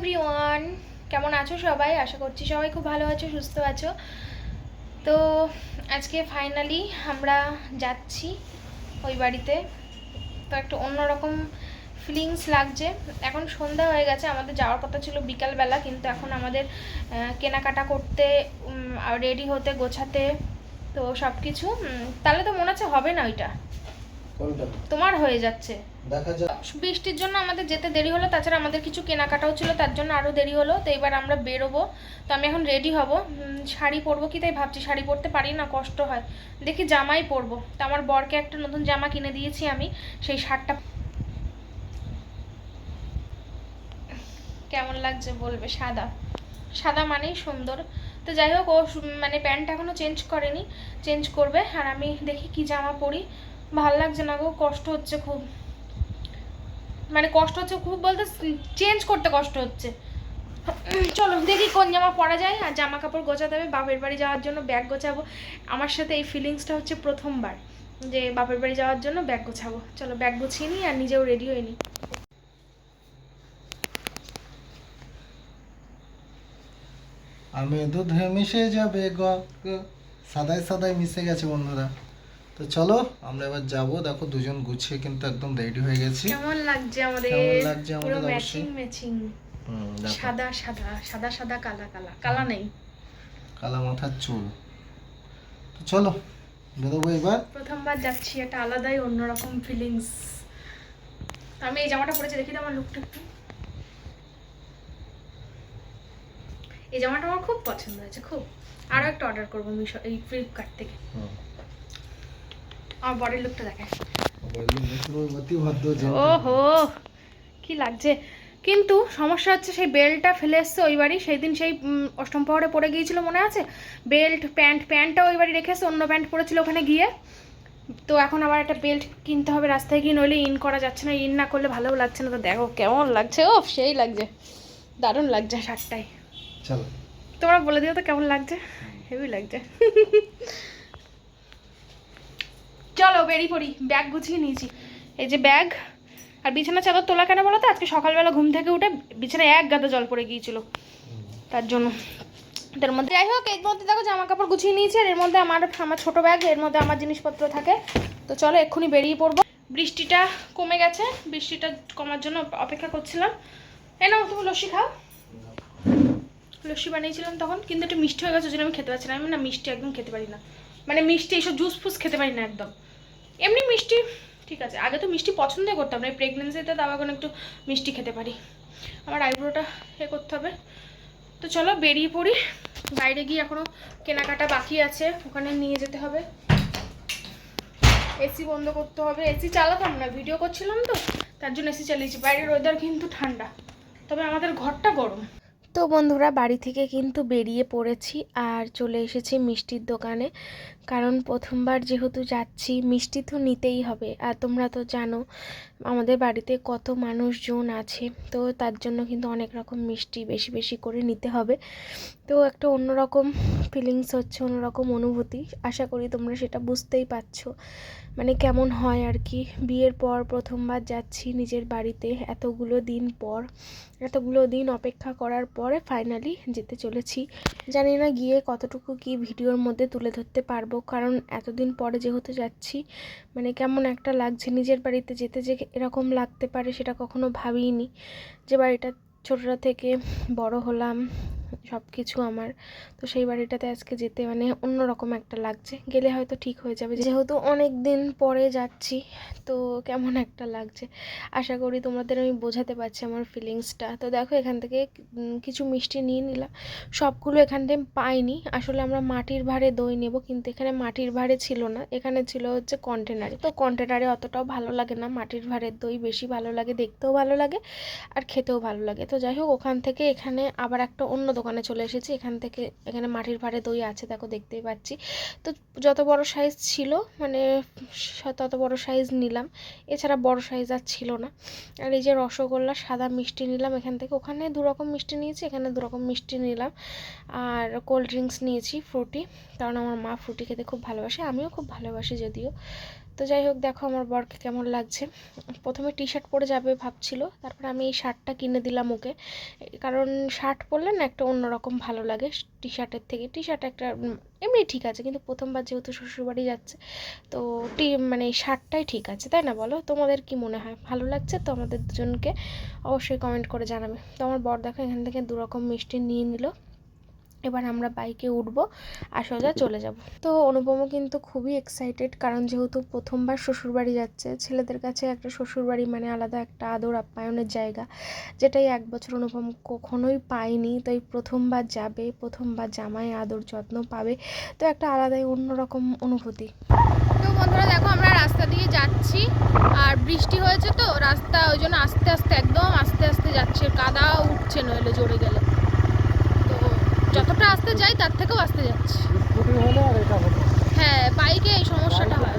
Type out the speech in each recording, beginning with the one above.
Everyone, কেমন আছো সবাই? আশা করছি সবাই খুব ভালো আছো, সুস্থ আছো। তো আজকে ফাইনালি আমরা যাচ্ছি ওই বাড়িতে। তো একটু অন্যরকম ফিলিংস লাগছে। এখন সন্ধ্যা হয়ে গেছে, আমাদের যাওয়ার কথা ছিল বিকালবেলা, কিন্তু এখন আমাদের কেনাকাটা করতে, রেডি হতে, গোছাতে, তো সব কিছু। তাহলে তো মনে হচ্ছে হবে না ওইটা, তোমার হয়ে যাচ্ছে। দেখা যাক, বৃষ্টির জন্য আমাদের যেতে দেরি হলো, তাছাড়া আমাদের কিছু কেনাকাটাও ছিল, তার জন্য আরও দেরি হলো। তো এবার আমরা বেরোবো। তো আমি এখন রেডি হব, শাড়ি পরবো কি তাই ভাবছি। শাড়ি পরতে পারি না, কষ্ট হয়, দেখি জামাই পরবো। তো আমার বরকে একটা নতুন জামা কিনে দিয়েছি আমি, সেই শার্টটা কেমন লাগছে বলবে। সাদা সাদা মানেই সুন্দর। তো যাই হোক, ও মানে প্যান্ট এখনও চেঞ্জ করেনি, চেঞ্জ করবে। আর আমি দেখি কি জামা পরি। ভাল লাগছে না গো, কষ্ট হচ্ছে খুব, মানে কষ্ট হচ্ছে খুব বলতে চেঞ্জ করতে কষ্ট হচ্ছে। চলো দেখি কোন জামা পরা যায়। আর জামা কাপড় গোছাতে হবে, বাপের বাড়ি যাওয়ার জন্য ব্যাগ গোছাবো। আমার সাথে এই ফিলিংসটা হচ্ছে প্রথমবার, যে বাপের বাড়ি যাওয়ার জন্য ব্যাগ গোছাবো। চলো ব্যাগ গুছিয়ে নিই আর নিজেও রেডি হয়ে নিই। আমি দুধে মিশে যাবে সাদায় সাদায় মিশে গেছে বন্ধুরা। তো চলো আমরা এবার যাবো। দেখো দুজন গুছিয়ে কিন্তু একদম রেডি হয়ে গেছি। কেমন লাগছে আমাদের? কেমন লাগছে পুরো আমাদের ম্যাচিং অবশ্যই। ম্যাচিং, দেখো সাদা সাদা সাদা সাদা, কালা কালা, কালা নেই, কালা মাথার চুল। তো চলো বেরোবো এবার। প্রথমবার যাচ্ছি, একটা আলাদাই অন্যরকম ফিলিংস। আমি এই জামাটা পরেছি, দেখি তো আমার লুকটা একটু। এই জামাটা আমার খুব পছন্দ হয়েছে, খুব। আরও একটা অর্ডার করবো মিশো, এই ফ্লিপকার্ট থেকে। আমার বডির লুকটা দেখায়। ওহো কি লাগছে। কিন্তু সমস্যা হচ্ছে, সেই বেল্টটা ফেলে এসছে ওই বাড়ি। সেই দিন সেই অষ্টম পাহাড়ে পড়ে গিয়েছিল, মনে আছে? বেল্ট, প্যান্টটা ওই বাড়ি রেখে এসে অন্য প্যান্ট পরেছিল ওখানে গিয়ে। তো এখন আবার একটা বেল্ট কিনতে হবে রাস্তায় গিয়ে, নইলে ইন করা যাচ্ছে না। ইন না করলে ভালোও লাগছে না। তো দেখো কেমন লাগছে, ও সেই লাগছে, দারুণ লাগছে শার্টটাই। চলো তোমরা বলে দিও তো কেমন লাগছে। হেভি লাগছে। চলো বেরিয়ে পড়ি, ব্যাগ গুছিয়ে নিয়েছি। এই যে ব্যাগ। আর বিছানা চাদর তোলা কেন বলো তো? আজকে সকালবেলা ঘুম থেকে উঠে বিছানায় এক গাদা জল পড়ে গিয়েছিল, তার জন্য। তার মধ্যে যাই হোক, এর মধ্যে দেখো জামা কাপড় গুছিয়ে নিয়েছি। আর এর মধ্যে আমার ছোটো ব্যাগ, এর মধ্যে আমার জিনিসপত্র থাকে। তো চলো এক্ষুনি বেরিয়ে পড়বো। বৃষ্টিটা কমে গেছে, বৃষ্টিটা কমার জন্য অপেক্ষা করছিলাম। নাও তুমি লস্যি খাও। লস্যি বানিয়েছিলাম তখন, কিন্তু একটু মিষ্টি হয়ে গেছে, ওই জন্য আমি খেতে পারছি না। আমি না মিষ্টি একদম খেতে পারি না, মানে মিষ্টি এইসব জুস ফুস খেতে পারি না একদম। এমনি মিষ্টি ঠিক আছে, আগে তো মিষ্টি পছন্দই করতাম না, এই প্রেগনেন্সিতে তো এখন একটু মিষ্টি খেতে পারি। আমার আইব্রোটা করতে হবে। তো চলো বেরিয়ে পড়ি। বাইরে গিয়ে এখনও কেনাকাটা বাকি আছে, ওখানে নিয়ে যেতে হবে। এসি বন্ধ করতে হবে। এসি চালাতাম না, ভিডিও করছিলাম তো, তার জন্য এসি চালিয়েছি। বাইরের ওয়েদার কিন্তু ঠান্ডা, তবে আমাদের ঘরটা গরম। তো বন্ধুরা বাড়ি থেকে কিন্তু বেরিয়ে পড়েছি আর চলে এসেছি মিষ্টির দোকানে। কারণ প্রথমবার যেহেতু যাচ্ছি, মিষ্টি তো নিতেই হবে। আর তোমরা তো জানো আমাদের বাড়িতে কত মানুষজন আছে, তো তার জন্য কিন্তু অনেক রকম মিষ্টি বেশি বেশি করে নিতে হবে। তো একটা অন্যরকম ফিলিংস হচ্ছে, অন্যরকম অনুভূতি। আশা করি তোমরা সেটা বুঝতেই পারছো, মানে কেমন হয় আর কি। বিয়ের পর প্রথমবার যাচ্ছি নিজের বাড়িতে, এতগুলো দিন পর, এতগুলো দিন অপেক্ষা করার পরে ফাইনালি যেতে চলেছি। জানি না গিয়ে কতটুকু কি ভিডিওর মধ্যে তুলে ধরতে পারবো, কারণ এতদিন পরে যেহেতু যাচ্ছি, মানে কেমন একটা লাগছে। নিজের বাড়িতে যেতে যে এরকম লাগতে পারে সেটা কখনো ভাবিনি, যে বাড়িটা ছোটরা থেকে বড় হলাম সব কিছু আমার। তো সেই বাড়িটাতে আজকে যেতে মানে অন্যরকম একটা লাগছে। গেলে হয়তো ঠিক হয়ে যাবে, যেহেতু অনেক দিন পরে যাচ্ছি, তো কেমন একটা লাগছে। আশা করি তোমাদের আমি বোঝাতে পারছি আমার ফিলিংসটা। তো দেখো এখান থেকে কিছু মিষ্টি নিয়ে নিলাম। সবগুলো এখান থেকে পাইনি, আসলে আমরা মাটির ভাঁড়ে দই নেব, কিন্তু এখানে মাটির ভাঁড়ে ছিল না, এখানে ছিল হচ্ছে কন্টেনারে। তো কন্টেনারে অতটাও ভালো লাগে না, মাটির ভাঁড়ের দই বেশি ভালো লাগে, দেখতেও ভালো লাগে আর খেতেও ভালো লাগে। তো যাই হোক, ওখান থেকে এখানে আবার একটা অন্য দোকানে চলে এসেছি। এখানে মাটির ভাঁড়ে দই আছে, দেখো দেখতেই পাচ্ছি। তো যত বড় সাইজ ছিল মানে তত বড় সাইজ নিলাম, এছাড়া বড় সাইজ আর ছিল না। আর এই যে রসগোল্লা সাদা মিষ্টি নিলাম এখান থেকে। ওখানে দুরকম মিষ্টি নিয়েছি, এখানে দুরকম মিষ্টি নিলাম। আর কোল্ড ড্রিঙ্কস নিয়েছি ফ্রুটি, কারণ আমার মা ফ্রুটি খেতে খুব ভালোবাসে, আমিও খুব ভালোবাসি যদিও। তো যাই হোক, দেখো আমার বরকে কেমন লাগছে। প্রথমে টি শার্ট পরে যাবে ভাবছিল, তারপর আমি এই শার্টটা কিনে দিলাম ওকে, কারণ শার্ট পরলে না একটা অন্যরকম ভালো লাগে টি শার্টের থেকে। টি শার্ট একটা এমনি ঠিক আছে, কিন্তু প্রথমবার যেহেতু শ্বশুরবাড়ি যাচ্ছে, তো মানে এই শার্টটাই ঠিক আছে, তাই না বলো? তোমাদের কি মনে হয়, ভালো লাগছে তো আমাদের দুজনকে? অবশ্যই কমেন্ট করে জানাবে। তো আমার বর দেখো এখান থেকে 2 রকম মিষ্টি নিয়ে নিল। এবার আমরা বাইকে উঠবো আর সোজা চলে যাব। তো অনুপমও কিন্তু খুবই এক্সাইটেড, কারণ যেহেতু প্রথমবার শ্বশুরবাড়ি যাচ্ছে, ছেলেদের কাছে একটা শ্বশুরবাড়ি মানে আলাদা একটা আদর আপ্যায়নের জায়গা, যেটাই 1 বছর অনুপম কখনোই পায়নি। তো এই প্রথমবার যাবে, প্রথমবার জামাই আদর যত্ন পাবে, তো একটা আলাদাই অন্যরকম অনুভূতি। তো বন্ধুরা দেখো, আমরা রাস্তা দিয়ে যাচ্ছি, আর বৃষ্টি হয়েছে তো রাস্তা, ওই জন্য আস্তে আস্তে একদম আস্তে আস্তে যাচ্ছে, কাদা উঠছে নইলে জোরে গেলে। যতটা আসতে যাই তার থেকেও আসতে যাচ্ছি। হ্যাঁ, বাইকে এই সমস্যাটা হয়।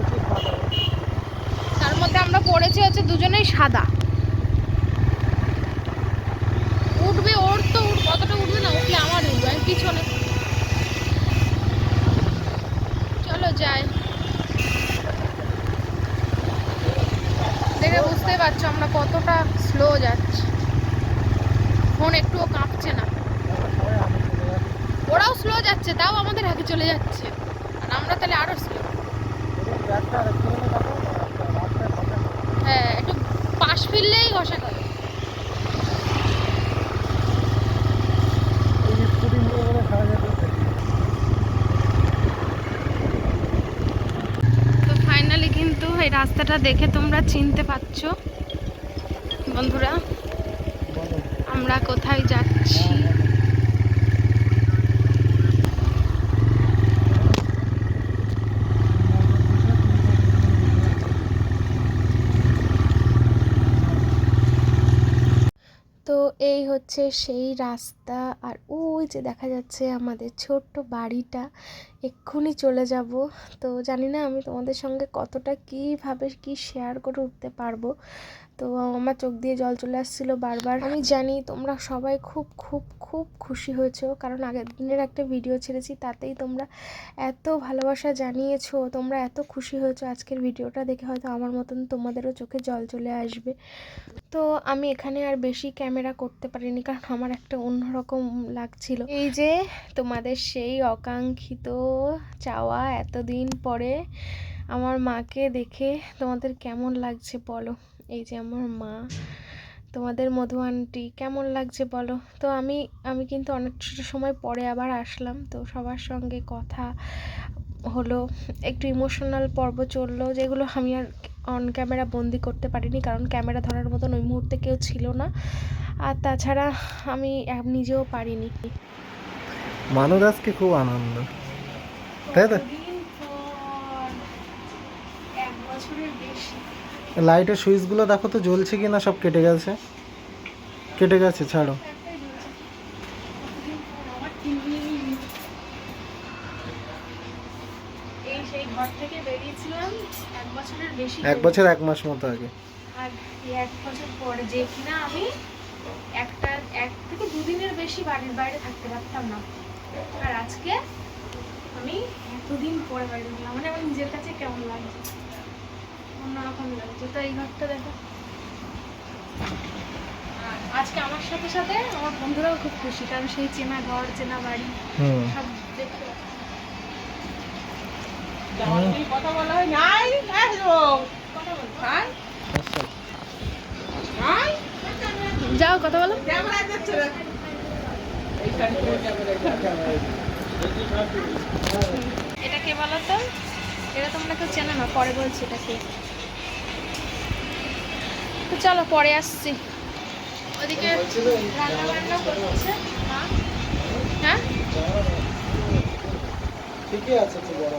তার মধ্যে আমরা পড়েছি হচ্ছে দুজনেই সাদা। উঠবে ওর তো, কতটা উঠবে না, উঠলে আমার উঠবে, আমি পিছনে। চলো যাই। দেখে বুঝতেই পারছো আমরা কতটা স্লো যাচ্ছি, ফোন একটুও কাঁপছে না। ওরাও স্লো যাচ্ছে, তাও আমাদের আগে চলে যাচ্ছে, আর আমরা তাহলে আরো স্লো। হ্যাঁ, একটু পাশ ফিরলেই ঘষা খাবে। তো ফাইনালি কিন্তু এই রাস্তাটা দেখে তোমরা চিনতে পারছো বন্ধুরা আমরা কোথায় যাচ্ছি। তো এই হচ্ছে সেই রাস্তা, আর ওই যে দেখা যাচ্ছে আমাদের ছোট্ট বাড়িটা। এক্ষুনি চলে যাব। তো জানি না আমি তোমাদের সঙ্গে কতটা কীভাবে কি শেয়ার করে উঠতে পারবো। তো আমার চোখ দিয়ে জল চলে আসছিলো বারবার। আমি জানি তোমরা সবাই খুব খুব খুব খুশি হয়েছো, কারণ আগের দিনের একটা ভিডিও ছেড়েছি, তাতেই তোমরা এত ভালোবাসা জানিয়েছো, তোমরা এত খুশি হয়েছো। আজকের ভিডিওটা দেখে হয়তো আমার মতন তোমাদেরও চোখে জল চলে আসবে। তো আমি এখানে আর বেশি ক্যামেরা করতে পারিনি, কারণ আমার একটা অন্যরকম লাগছিল। এই যে তোমাদের সেই অকাঙ্ক্ষিত চাওয়া, এতদিন পরে আমার মাকে দেখে তোমাদের কেমন লাগছে বলো? এই যে আমার মা, তোমাদের মধু আন্টি, কেমন লাগছে বলো? তো আমি কিন্তু অনেকটা সময় পরে আবার আসলাম, তো সবার সঙ্গে কথা হলো, একটু ইমোশনাল পর্ব চললো, যেগুলো আমি আর অন ক্যামেরা বন্দি করতে পারিনি, কারণ ক্যামেরা ধরার মতন ওই মুহূর্তে কেউ ছিল না, আর তাছাড়া আমি নিজেও পারিনি। মানুষ আজকে খুব আনন্দ, তাই তো? লাইটের সুইচগুলো দেখো তো জ্বলছে কি না, সব কেটে গেছে, কেটে গেছে, ছাড়ো। এই সেই ঘর থেকে বেরিয়েছিলাম 1 বছরের বেশি, 1 বছর 1 মাস মতো আগে। আর 1 বছর পরে যে কিনা আমি 1 থেকে 2 দিনের বেশি বাড়ির বাইরে থাকতে পারতাম না, আর আজকে আমি এতদিন পরে বাড়ি ঢুকলাম, মানে আমার নিজের কাছে কেমন লাগছে, অন্যরকম লাগছে। তো এই ঘরটা দেখো, আজকে আমার সাথে সাথে আমার বন্ধুরাও খুব খুশি, কারণ সেই চেনা ঘর, চেনা বাড়ি সব দেখতে। কথা বলা হয় নাই, যাও কথা বলো। এটা কে বলো তো? এটা তোমরা কেউ চেনো না, পরে বলছি এটা কে। তো চলো পরে আসছি। ওদিকে রান্না বান্না করছে মা। হ্যাঁ ঠিকই আছে, তো বড়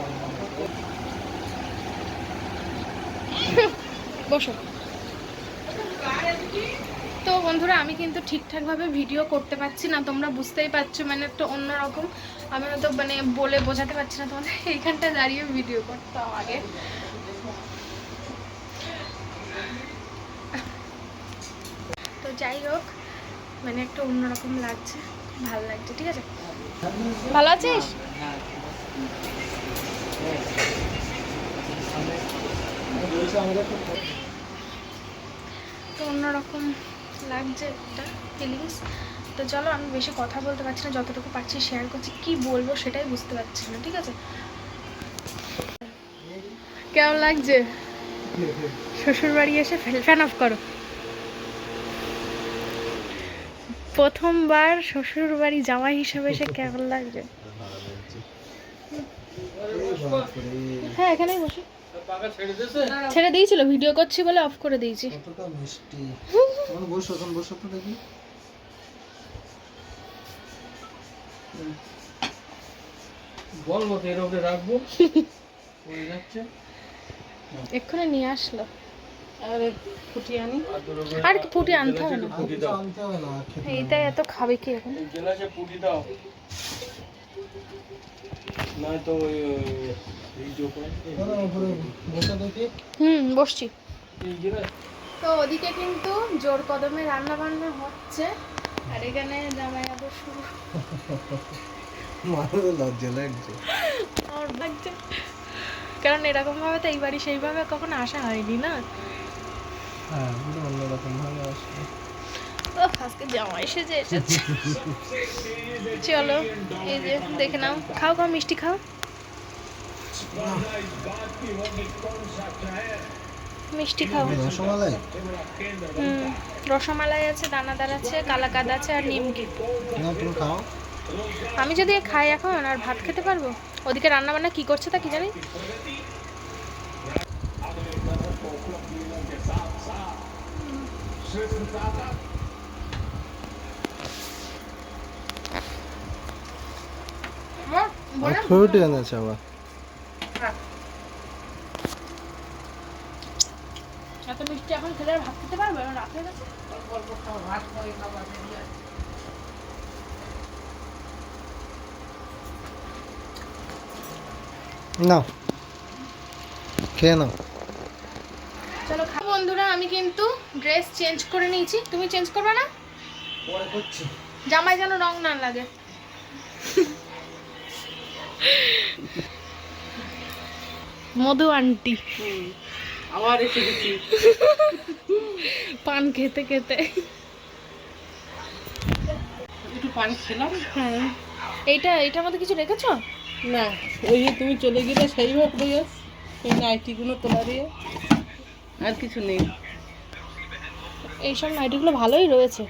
বসো। তো বন্ধুরা আমি কিন্তু ঠিকঠাকভাবে ভিডিও করতে পারছি না, তোমরা বুঝতেই পারছো, মানে একটা অন্যরকম, আমি হয়তো মানে বলে বোঝাতে পারছি না তোমাদের। এইখানটা দাঁড়িয়ে ভিডিও করতাম আগে। তো যাই হোক, মানে একটা অন্যরকম লাগছে, ভালো লাগছে। ঠিক আছে, ভালো আছিস? বলছে আমাদের তো তো অন্যরকম লাগছে একটা ফিলিংস। তো চলো, আমি বেশি কথা বলতে পারছি না, যতটুকু পারছি শেয়ার করছি, কি বলবো সেটাই বুঝতে পারছি না, ঠিক আছে? কেমন লাগছে শ্বশুর বাড়ি এসে? ফ্যান অফ করো। প্রথমবার শ্বশুর বাড়ি জামাই হিসাবে এসে কেমন লাগছে? হ্যাঁ, এখানেই বসে ছেড়ে দিয়েছিল, ভিডিও করছি বলে অফ করে দিয়েছি। কতটা মিষ্টি। বসো, এখন বসো তো দেখি। বলবো তো এর উপরে রাখবো হয়ে যাচ্ছে। এক্ষুনি নিয়ে আসলো। আরে ফুটিয়ে আনি আর কি ফুটি আনতে হবে না, পুটি দাও, আনতে হবে না, খেতে এইটাই এত খাবে কি এখন? গেলাসে পুটি দাও, নয়তো ওই এই যে উপরে হবে না, উপরে বসে দেখি। বসছি। এই গেলাস তো ওদিকে কিন্তু জোর কদমে রান্না বান্না হচ্ছে, আর এখানে জামাই আবার শুরু। মাথাতে লজ্জা লাগছে। আমার লাগছে, কারণ এরকম ভাবে তো এই বাড়ি সেইভাবে কখনো আসা হয়নি না। হ্যাঁ, পুরো অন্যরকম ভাবে আসবে। আজকে জামাই সেজে এসেছে। চলো, এই যে দেখে নাও, খাও খাও, মিষ্টি খাও, মিষ্টি খাও। রসমালাই। রসমালাই আছে, দানাদার আছে, কালাকাদ আছে, আর নিমকি। না, তুমি খাও। আমি যদি খাই এখন আর ভাত খেতে পারবো? ওদিকে রান্না বান্না কি করছে তা কি জানি। ফ্রুটি এনেছে আবার। এত মিষ্টি এখন খেলে আর ভাত খেতে পারবো? এখন রাত হয়ে গেছে। নাও, খেয়ে নাও। চলো খাও। বন্ধুরা, আমি কিন্তু ড্রেস চেঞ্জ করে নিয়েছি, তুমি চেঞ্জ করবে না? পরে করছি। জামাই যেন রং না লাগে। মধু আন্টি আবার এসে গেছি পান খেতে খেতে। একটু পানি খেলাম। হ্যাঁ, এইটার মধ্যে কিছু রেখেছো? না, ওই যে তুমি চলে গেলে সেইভাবে ড্রেস, ওই নাইটিগুলো তোলা দিয়ে, আর কিছু নেই। এইসব নাইটিগুলো ভালোই রয়েছে।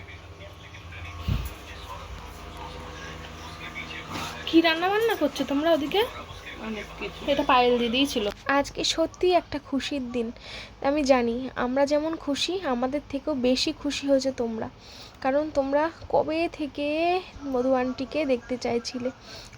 কি রান্না বান্না করছো তোমরা ওদিকে? অনেক কিছু। এটা পায়েল দিদিই ছিল। আজকে সত্যি একটা খুশির দিন। আমি জানি আমরা যেমন খুশি, আমাদের থেকেও বেশি খুশি হয়েছে তোমরা, কারণ তোমরা কবে থেকে মধু আন্টিকে দেখতে চাইছিলে,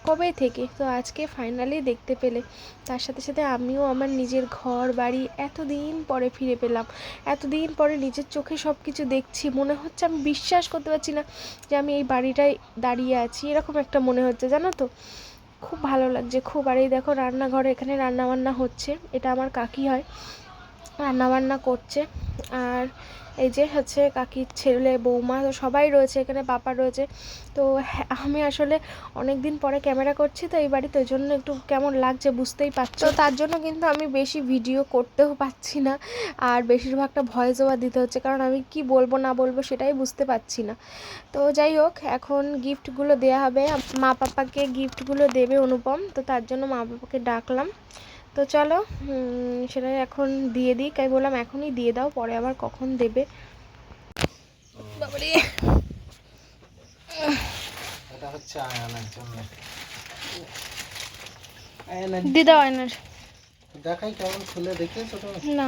কবে থেকে। তো আজকে ফাইনালি দেখতে পেলে। তার সাথে সাথে আমিও আমার নিজের ঘর বাড়ি এতদিন পরে ফিরে পেলাম, এতদিন পরে নিজের চোখে সব কিছু দেখছি। মনে হচ্ছে, আমি বিশ্বাস করতে পারছি না যে আমি এই বাড়িটায় দাঁড়িয়ে আছি, এরকম একটা মনে হচ্ছে, জানো তো। খুব ভালো লাগছে খুব। আর এই দেখো রান্নাঘরে এখানে রান্নাবান্না হচ্ছে, এটা আমার কাকি হয়, রান্নাবান্না করছে। আর এই যে হচ্ছে কাকির ছেলে বৌমা, তো সবাই রয়েছে এখানে, পাপা রয়েছে। তো আমি আসলে অনেক দিন পরে ক্যামেরা করছি তো এই বাড়িতে, ওই জন্য একটু কেমন লাগছে বুঝতেই পারছো। তো তার জন্য কিন্তু আমি বেশি ভিডিও করতেও পারছি না, আর বেশিরভাগটা ভয়েস ওভার দিতে হচ্ছে, কারণ আমি কি বলবো না বলবো সেটাই বুঝতে পারছি না। তো যাই হোক, এখন গিফটগুলো দেওয়া হবে, মা পাপাকে গিফটগুলো দেবে অনুপম, তো তার জন্য মা পাপাকে ডাকলাম। তো চলো সেটা এখন দিয়ে দিই, তাই বললাম এখনই দিয়ে দাও, পরে আবার কখন দেবে। বাবারে, এটা হচ্ছে আয়নার জন্য। দিয়ে দাও আয়নার। দেখাই কেমন খুলে, দেখেছো তুমি? না,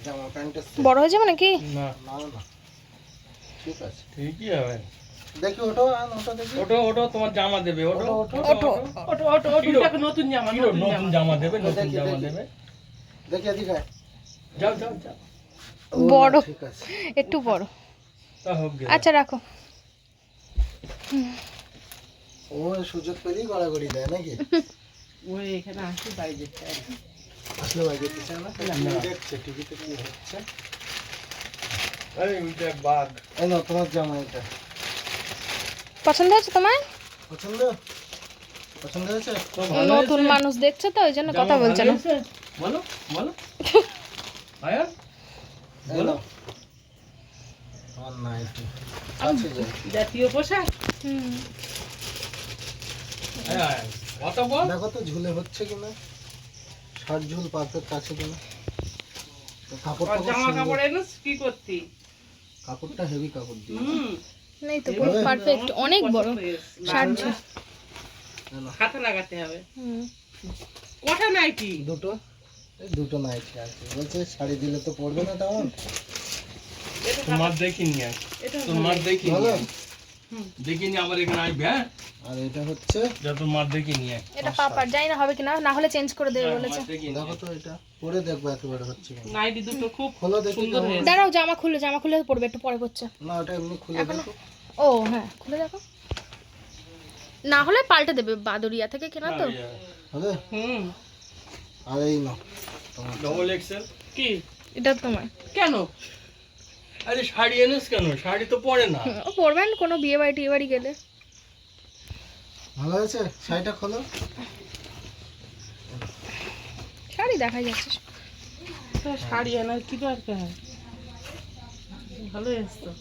জামা প্যান্টের বড় হয়ে যাবে নাকি? না, না না, ঠিক আছে। ঠিকই হবে। দেখি ওটো, ওটা দেখি। ওটো ওটো তোমার জামা দেবে, ওটো ওটো, ওটো ওটো ওটো ওটো নতুন জামা, নতুন জামা দেবে, নতুন দেখি, জামা দেখি। দেবে। দেখি এদিকে। যাও যাও যাও, ও না, বড়, ঠিক আছে। একটু বড়। তা হোক গে। আচ্ছা রাখো। ও সুযোগ পেলেই গড়াগড়ি দেয় নাকি? ওই এখানে আসি বাইরে আসলে বাইরে দিচ্ছে না, না। দেখছে টিভিতে কি হচ্ছে। এই ওইটা বাঘ। এই নাও তোমার জামা, এটা পছন্দ হয়েছে তোমার? পছন্দ? পছন্দ হয়েছে? নতুন মানুষ দেখছে তো ওই জন্য কথা বলছে না। বলো বলো আয়া বলো আমার নাইটি কাছে যাই। জাতীয় পোশাক। হুম আয়া কথা বল। দেখো তো ঝুলে হচ্ছে কিনা, শার্ট ঝুল পারফেক্ট আছে কিনা। তো কাপড়টা খুব জামা সুন্দর। কাপড় এনেস কি করতি? কাপড়টা হেভি কাপড় দিয়ে। নেই তো পুরো পারফেক্ট, অনেক বড় শার্ট ঝুল। হাতে লাগাতে হবে। হুম কটা নাইটি? দুটো, এই দুটো নাইটি আছে। বলছে শাড়ি দিলে তো পরবে না তেমন। তোমার দেখিনি আর এটা তোমার দেখিনি ভালো। দেখিনি আমার এখানে আসবে। হ্যাঁ আর এটা হচ্ছে, যা তোমার দেখিনি এটা পাপার, জানি না হবে কিনা, না হলে চেঞ্জ করে দেবে বলেছে। দেখো তো এটা পরে দেখবো একেবারে হচ্ছে কিনা। নাইটি দুটো খুব খোলো দেখি সুন্দর কেমন। হয়েছে। দাঁড়াও, জামা খুলে পড়বে, একটু পরে পড়ছে। না ওটা এমনি খুলে এখনো- দেখো। ও হ্যাঁ খুলে দেখো, না হলে পাল্টে দেবে, বাদুরিয়া থেকে কেনা তো। হবে। হুম। আর এই না তোমার ডবল এক্সেল। কি? এটা তোমার। কেন? আরে শাড়ি এনেস কেন? শাড়ি তো পরে না। ও পরবেন কোনো বিয়ে বাড়ি টিয়ে বাড়ি গেলে। ভালো হয়েছে। শাড়িটা খোলো। শাড়ি দেখাই যাচ্ছে। তো শাড়ি আনার কি দরকার? ভালো হয়েছে তো।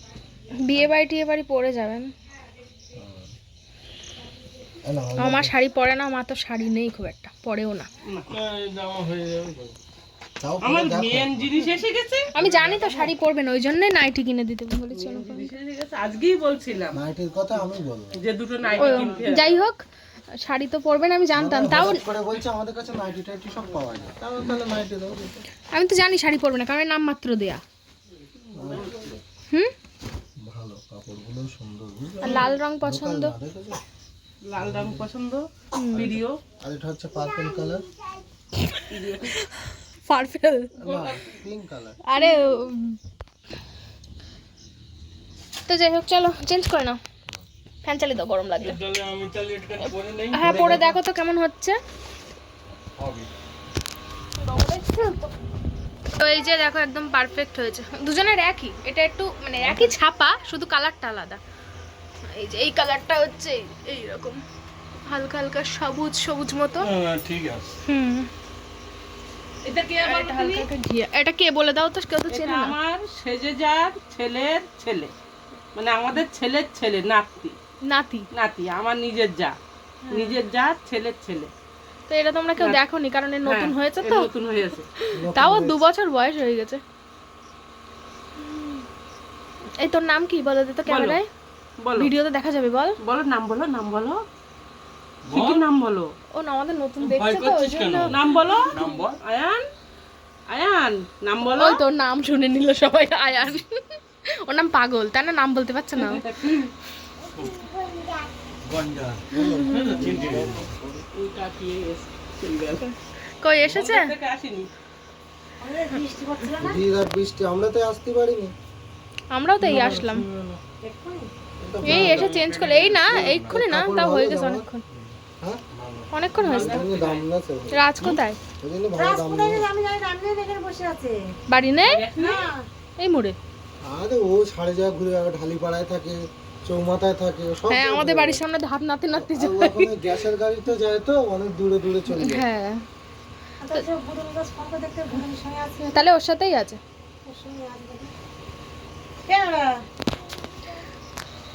বিয়ে বাড়ি টিয়ে বাড়ি পরে যাবেন। এই নাও, আমার শাড়ি পরে না, আমার তো শাড়ি নেই খুব একটা, পরেও না। না, এই জামা হয়ে যাবে তো। তাও আমার খুলে দেখো। মেন জিনিস এসে গেছে। আমি জানি তো শাড়ি পরবেন, ওই জন্যই নাইটি কিনে দিতে বলেছি। জিনিস এসে গেছে, আজকেই বলছিলাম নাইটির কথা আমি বলবো। যে দুটো ও, নাইটি কিনতে হবে। যাই হোক শাড়ি তো পরবেন আমি জানতাম, তাও হঠাৎ করে বলছে আমাদের কাছে নাইটি টাইটি সব পাওয়া যায়, তাহলে নাইটি দাও। আমি তো জানি শাড়ি পরবে না, কারণ নাম মাত্র দেয়া। হুম, ভালো কাপড়গুলো সুন্দর, বুঝলে? আর লাল রং পছন্দ। না, দেখেছো? লাল রং পছন্দ, ভিডিও। আর এটা হচ্ছে পার্পল কালার, পারফেল, না পিঙ্ক কালার। আরে তো যাই হোক চলো চেঞ্জ করে নাও, ফ্যান চালিয়ে দাও, গরম লাগবে। তাহলে আমি তাহলে এটা পরে নেই। হ্যাঁ পরে দেখো তো কেমন হচ্ছে। হবে। তো এই যে দেখো একদম পারফেক্ট হয়েছে, দুজনের একই, এটা একটু মানে একই ছাপা, শুধু কালারটা আলাদা। এই যে এই কালারটা হচ্ছে এইরকম হালকা হালকা সবুজ সবুজ মতো। হ্যাঁ ঠিক আছে। হুম, এটা কে আর আবার এটা হালকা হালকা ঘিয়া। এটা কে বলে দাও তো, কেউ তো এটা চেনে না। আমার সেজে যার ছেলের ছেলে, মানে আমাদের ছেলের ছেলে, নাতি নাতি। নাতি আমার নিজের যা, নিজের যা ছেলের ছেলে। তো এটা তোমরা কেউ দেখোনি, কারণ এর নতুন হ্যাঁ, হয়েছে এর তো, নতুন হয়েছে। তাও 2 বছর বয়স হয়ে গেছে। এই তোর নাম কি বলে দে তো ক্যামেরায়, বলো ভিডিওতে দেখা যাবে, বল। বলো নাম বলো, নাম বলো, কি কি নাম বলো, ও না আমাদের নতুন ভয় দেখছে তো ওই করছিস জন্য। কেন? নাম বলো। নাম বল। আয়ান, আয়ান নাম বলো। ওই তোর নাম শুনে নিল সবাই, আয়ান। ওর নাম পাগল, তাই না, নাম বলতে পারছে না। গঞ্জা। এই কাকি এসে কই এসেছে? থেকে আসেনি। বিরাট বৃষ্টি, আমরা তো আসতে পারিনি। আমরাও তো এই আসলাম, এই এসে চেঞ্জ করলে, এই না এইক্ষুনি না, তাও হয়ে গেছে অনেকক্ষণ, হ্যাঁ অনেকক্ষণ হয়েছে। এমনি দাম না তো, রাজ কোথায়? ওই জন্য ভালো দাম নেই। বাড়ি নেই, এই মোড়ে। আরে ও সাড়ে যা ঘুরে আগে ঢালিপাড়ায় থাকে, চৌমাথায় থাকে, সব হ্যাঁ জায়গায় আমাদের ঘুরে। বাড়ির সামনে হাত নাতে নাতে আর যায়। ওখানে গ্যাসের গাড়িতে যায় তো অনেক দূরে দূরে চলে যায়। হ্যাঁ তাহলে ওর সাথেই আছে।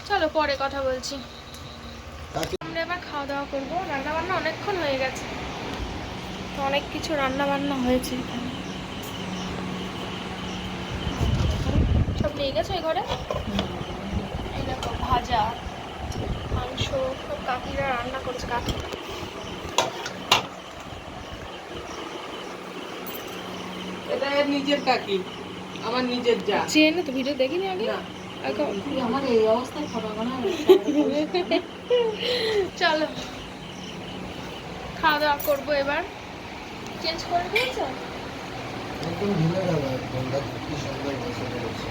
চলো পরে কথা বলছি। কাকে আমরা এবার খাওয়া দাওয়া করবো, রান্না বান্না অনেকক্ষণ হয়ে গেছে, তো অনেক কিছু রান্না বান্না হয়েছে এখানে। সব নিয়ে গেছো এই ঘরে, এই দেখো ভাজা মাংস সব কাকিরা রান্না করেছে, কাকি। এটা এর নিজের কাকি, আমার নিজের যা। চেনে তো, ভিডিও দেখিনি আগে। না। আমার এই অবস্থায় চলো খাওয়া দাওয়া করবো এবার। চেঞ্জ করে দিয়েছো? একদম ঢিলে গেল, একদম দেখ কি সুন্দর বসে পড়েছে।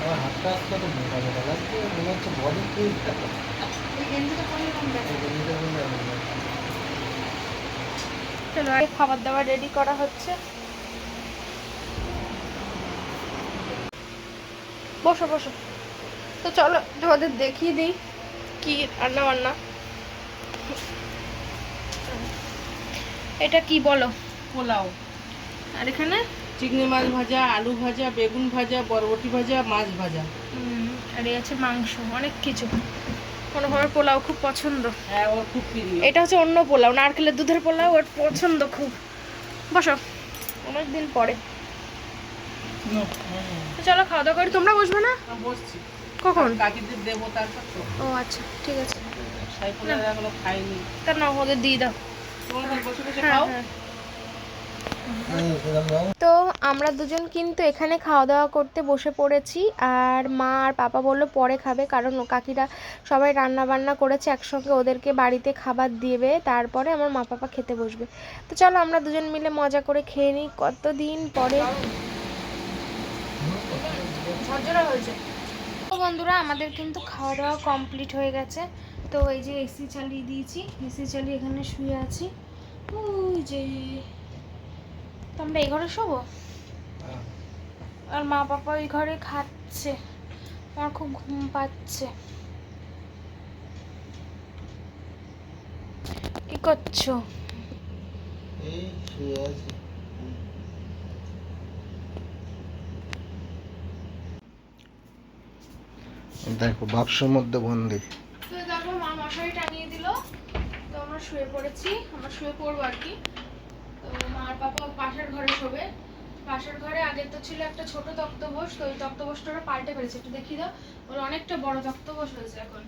আমার হাতটা আজকে তো মোটা মোটা লাগছে, মনে হচ্ছে বডি ফিট। চলো আগে খাবার দাবার রেডি করা হচ্ছে। বসো বসো। তো চলো তোমাদের দেখিয়ে দিই কি রান্না বান্না। এটা কি বলো? পোলাও। আর এখানে চিংড়ি মাছ ভাজা, আলু ভাজা, বেগুন ভাজা, বরবটি ভাজা, মাছ ভাজা। আর এই আছে মাংস, অনেক কিছু। কোনোভাবে পোলাও খুব পছন্দ। হ্যাঁ, ওর খুব প্রিয়। এটা হচ্ছে অন্য পোলাও, নারকেলের দুধের পোলাও, ওর পছন্দ খুব। বসো, অনেকদিন পরে। তো চলো খাওয়া দাওয়া করি। তোমরা বসবে না? বসছি। কখন? কাকিদের দেবো তারপর তো। ও আচ্ছা, ঠিক আছে। সাইফুলের এখনো খাইনি। তা না, ওদের দিয়ে দাও। তোমাদের বসে বসে হ্যাঁ, খাও। হ্যাঁ। তো আমরা দুজন কিন্তু এখানে খাওয়া দাওয়া করতে বসে পড়েছি। আর মা আর পাপা বললো পরে খাবে, কারণ ও কাকিরা সবাই রান্না বান্না করেছে একসঙ্গে, ওদেরকে বাড়িতে খাবার দিবে, তারপরে আমার মা পাপা খেতে বসবে। তো চলো আমরা দুজন মিলে মজা করে খেয়ে নিই, কতদিন পরে। ঝরঝরা হয়েছে। তো বন্ধুরা, আমাদের কিন্তু খাওয়া দাওয়া কমপ্লিট হয়ে গেছে। তো এই যে এসি চালিয়ে দিয়েছি, এসি চালিয়ে এখানে শুয়ে আছি। ওই যে তো আমরা এই ঘরে শোবো, আর মা পাপা ওই ঘরে খাচ্ছে। আমার খুব ঘুম পাচ্ছে। কি করছো? এই শুয়ে আছি। দেখো বাক্সের মধ্যে বন্দি। তো দেখো মা মশারি টাঙিয়ে দিল, তো আমরা শুয়ে পড়েছি, আমরা শুয়ে পড়বো আর কি। তো মা আর পাপা পাশের ঘরে শোবে। পাশের ঘরে আগে তো ছিল একটা ছোট তক্তপোষ, তো ওই তক্তপোষটা ওরা পাল্টে ফেলেছে। একটু দেখি দাও, ওর অনেকটা বড় তক্তপোষ হয়েছে এখন।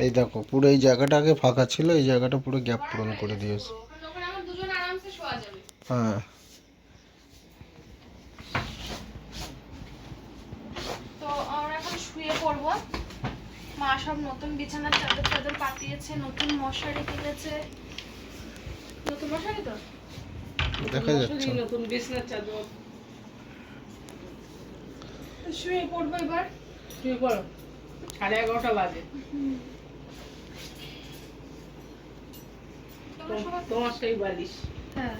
এই দেখো পুরো এই জায়গাটা আগে ফাঁকা ছিল, এই জায়গাটা পুরো গ্যাপ পূরণ করে দিয়েছে। ওখানে আমার দুজন আরামসে শোয়া যাবে। হ্যাঁ। তো আমরা এখন শুয়ে পড়বো। মা সব নতুন বিছানার চাদর চাদর পাতিয়েছে, নতুন মশারি কিনেছে। নতুন মশারি তো দেখা যাচ্ছে না। নতুন বিছনার চাদর। শুয়ে পড়বো এবার। শুয়ে পড়ো, 11:30 বাজে। তোমরা সবাই তোমার সেই বালিশ। হ্যাঁ